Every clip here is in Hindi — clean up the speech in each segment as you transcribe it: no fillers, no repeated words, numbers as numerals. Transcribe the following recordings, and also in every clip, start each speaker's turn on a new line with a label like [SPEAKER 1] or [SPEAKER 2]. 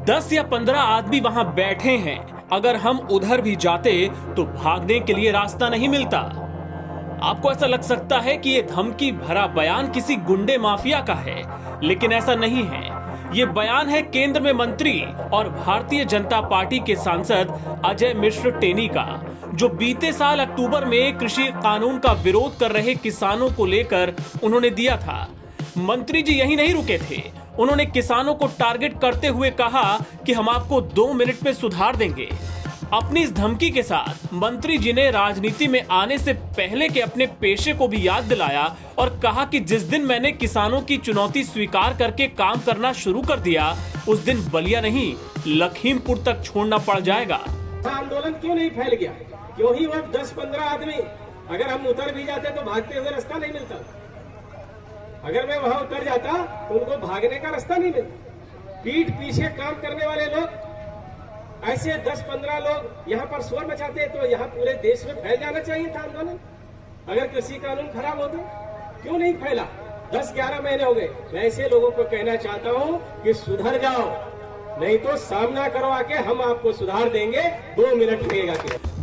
[SPEAKER 1] 10 या 15 आदमी वहां बैठे हैं। अगर हम उधर भी जाते तो भागने के लिए रास्ता नहीं मिलता। आपको ऐसा लग सकता है कि ये धमकी भरा बयान किसी गुंडे माफिया का है, लेकिन ऐसा नहीं है। ये बयान है केंद्र में मंत्री और भारतीय जनता पार्टी के सांसद अजय मिश्र टेनी का, जो बीते साल अक्टूबर में कृषि कानून का विरोध कर रहे किसानों को लेकर उन्होंने दिया था। मंत्री जी यही नहीं रुके थे। उन्होंने किसानों को टारगेट करते हुए कहा कि हम आपको 2 मिनट में सुधार देंगे। अपनी इस धमकी के साथ मंत्री जी ने राजनीति में आने से पहले के अपने पेशे को भी याद दिलाया और कहा कि जिस दिन मैंने किसानों की चुनौती स्वीकार करके काम करना शुरू कर दिया, उस दिन बलिया नहीं लखीमपुर तक छोड़ना पड़ जाएगा।
[SPEAKER 2] आंदोलन क्यों नहीं फैल गया? क्यों ही वो 10-15 आदमी, अगर हम उतर भी जाते तो भागते हुए रास्ता नहीं मिलता। अगर मैं वहां उतर जाता तो उनको भागने का रास्ता नहीं मिलता। पीठ पीछे काम करने वाले लोग, ऐसे 10-15 लोग यहाँ पर शोर मचाते तो यहाँ पूरे देश में फैल जाना चाहिए था आंदोलन। अगर कृषि कानून खराब होते क्यों नहीं फैला? 10-11 महीने हो गए। मैं ऐसे लोगों को कहना चाहता हूँ कि सुधर जाओ, नहीं तो सामना करवा के हम आपको सुधार देंगे। 2 मिनट लगेगा।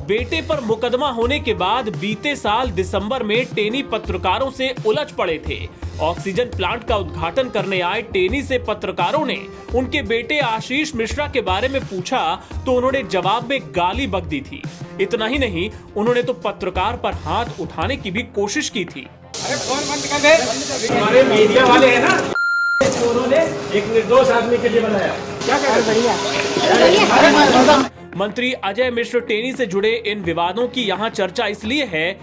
[SPEAKER 1] बेटे पर मुकदमा होने के बाद बीते साल दिसंबर में टेनी पत्रकारों से उलझ पड़े थे। ऑक्सीजन प्लांट का उद्घाटन करने आए टेनी से पत्रकारों ने उनके बेटे आशीष मिश्रा के बारे में पूछा तो उन्होंने जवाब में गाली बक दी थी। इतना ही नहीं, उन्होंने तो पत्रकार पर हाथ उठाने की भी कोशिश की थी।
[SPEAKER 2] अरे फोन बंद कर दे। हमारे मीडिया वाले हैं ना, उन्होंने एक निर्दोष आदमी के लिए बनाया। क्या कर बढ़िया।
[SPEAKER 1] मंत्री अजय मिश्र टेनी से जुड़े इन विवादों की यहाँ चर्चा इसलिए है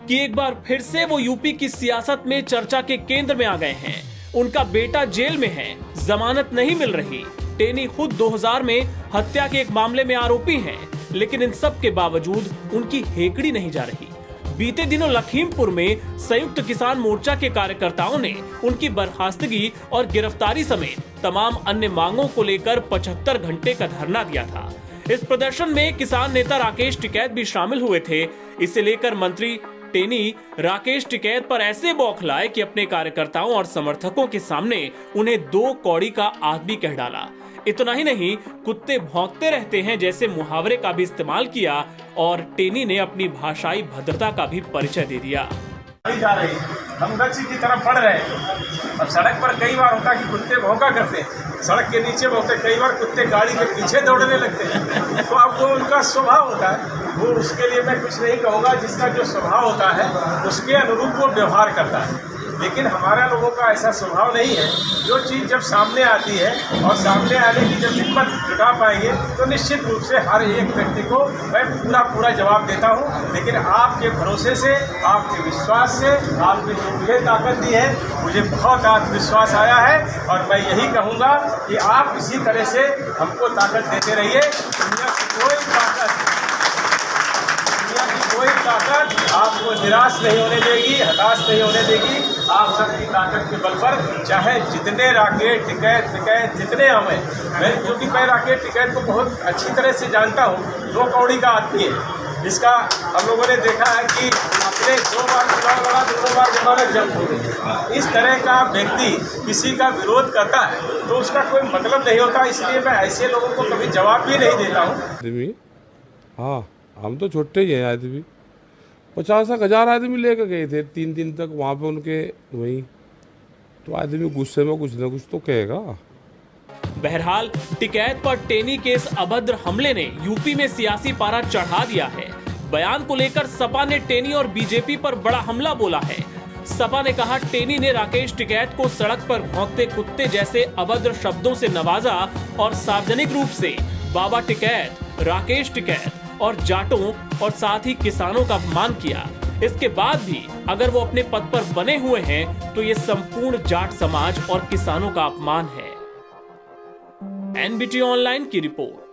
[SPEAKER 1] कि एक बार फिर से वो यूपी की सियासत में चर्चा के केंद्र में आ गए हैं। उनका बेटा जेल में है, जमानत नहीं मिल रही। टेनी खुद 2000 में हत्या के एक मामले में आरोपी हैं, लेकिन इन सब के बावजूद उनकी हेकड़ी नहीं जा रही। बीते दिनों लखीमपुर में संयुक्त किसान मोर्चा के कार्यकर्ताओं ने उनकी बर्खास्तगी और गिरफ्तारी समेत तमाम अन्य मांगों को लेकर 75 घंटे का धरना दिया था। इस प्रदर्शन में किसान नेता राकेश टिकैत भी शामिल हुए थे। इसे लेकर मंत्री टेनी राकेश टिकैत पर ऐसे बौखलाए कि अपने कार्यकर्ताओं और समर्थकों के सामने उन्हें 2 कौड़ी का आदमी कह डाला। इतना ही नहीं, कुत्ते भौंकते रहते हैं जैसे मुहावरे का भी इस्तेमाल किया और टेनी ने अपनी भाषाई भद्रता का भी परिचय दे दिया।
[SPEAKER 3] जा रही, हम गच्ची की तरफ बढ़ रहे हैं। अब सड़क पर कई बार होता कि कुत्ते भौंका करते हैं, सड़क के नीचे भौंकते, कई बार कुत्ते गाड़ी के पीछे दौड़ने लगते हैं। तो अब वो उनका स्वभाव होता है, वो उसके लिए मैं कुछ नहीं कहूँगा। जिसका जो स्वभाव होता है उसके अनुरूप वो व्यवहार करता है। लेकिन हमारा लोगों का ऐसा स्वभाव नहीं है। जो चीज़ जब सामने आती है और सामने आने की जब हिम्मत जुटा पाएंगे तो निश्चित रूप से हर एक व्यक्ति को मैं पूरा जवाब देता हूं। लेकिन आपके भरोसे से, आपके विश्वास से, आपने जो मुझे ताकत दी है, मुझे बहुत आत्मविश्वास आया है और मैं यही कहूँगा कि आप इसी तरह से हमको ताकत देते रहिए। दुनिया की कोई ताकत आपको निराश नहीं होने देगी, हताश नहीं होने देगी। आप सबकी ताकत के बल पर चाहे जितने राकेश टिकैत जितने हमें, क्योंकि मैं राकेश टिकैत को बहुत अच्छी तरह से जानता हूँ। 2 कौड़ी का आदमी है। इसका हम लोगों ने देखा है कि अपने 2 बार चुनाव लड़ा, 2 बार जमानत जब्त हो गई। इस तरह का व्यक्ति किसी का विरोध करता है तो उसका कोई मतलब नहीं होता। इसलिए मैं ऐसे लोगों को कभी जवाब भी नहीं देता हूँ।
[SPEAKER 4] हाँ, हम तो छोटे ही हैं आदमी। 50,000 आदमी लेकर गए थे 3 दिन तक वहाँ पे उनके वहीं। तो आदमी गुस्से में कुछ न कुछ तो कहेगा।
[SPEAKER 1] बहरहाल टिकैत पर टेनी के इस अभद्र हमले ने यूपी में सियासी पारा चढ़ा दिया है। बयान को लेकर सपा ने टेनी और बीजेपी पर बड़ा हमला बोला है। सपा ने कहा टेनी ने राकेश टिकैत को सड़क पर भौंकते कुत्ते जैसे अभद्र शब्दों से नवाजा और सार्वजनिक रूप से बाबा टिकैत, राकेश टिकैत और जाटों और साथ ही किसानों का अपमान किया। इसके बाद भी अगर वो अपने पद पर बने हुए हैं तो ये संपूर्ण जाट समाज और किसानों का अपमान है। एनबीटी ऑनलाइन की रिपोर्ट।